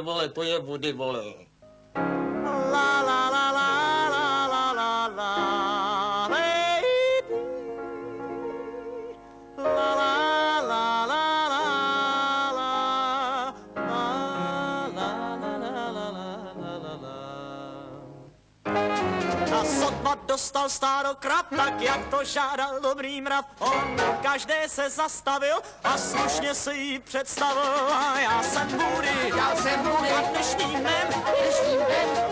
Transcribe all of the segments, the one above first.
vole, to je vody, vole. La la la la la la la la lady. La la la la la la la la la la la. A sotva dostal stárokrab, tak jak to žádal dobrý mrav. On každé se zastavil a slušně si ji představil. A já jsem Woody a dnešním dnem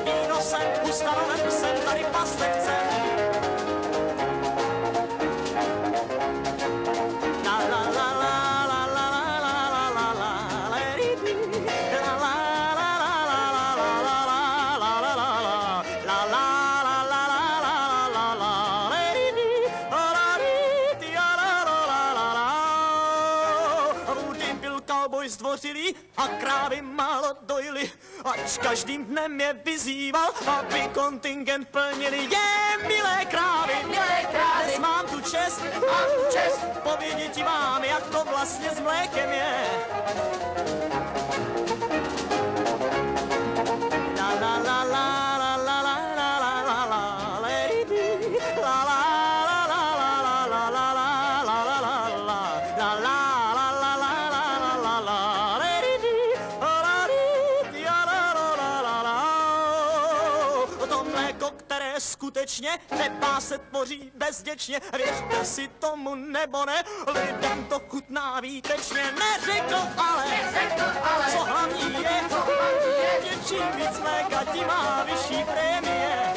víno jsem ustanoven, jsem tady pastevcem. La la la la la la la la la la lady. La la la la la la la la la la la la la. Zdvořilý a krávy málo dojily, ač každým dnem je vyzýval, aby kontingent plnili. Milé krávy, dnes mám tu čest, povědět ti vám, jak to vlastně s mlékem je. La la la la la la la la la la lady, la la la la la la la la la la la la la. Skutečně nepá se tvoří bezděčně, věřte si tomu nebo ne, lidem to chutná výtečně. Neřekl ale, co hlavní je, že čím víc mléka, tím má vyšší prémie.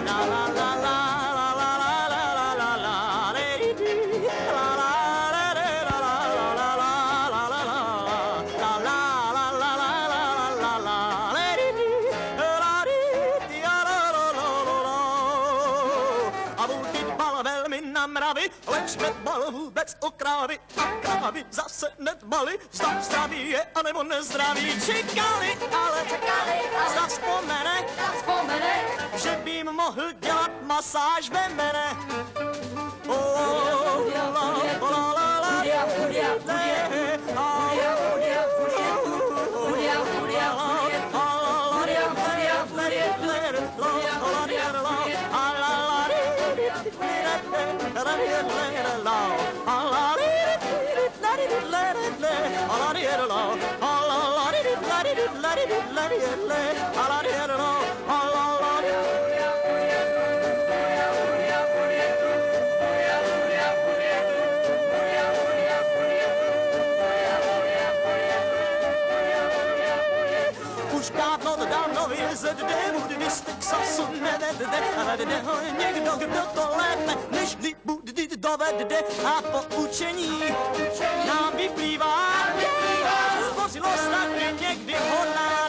La la la la la la la la la la lady, la la la la la la la la la la la. Mravy, leč nedbal vůbec o krávy a krávy zase nedbali, zda zdraví je anebo nezdraví. Čekali, ale zda vzpomene, že by jim mohl dělat masáž ve mene. Už dávno vyjezet jde, Woody z Texasu nevede, ale jde ho někdo, kdo to lépe, než Woody dovede. A poučení nám vyplývá, zdvořilost taky někdy hodná.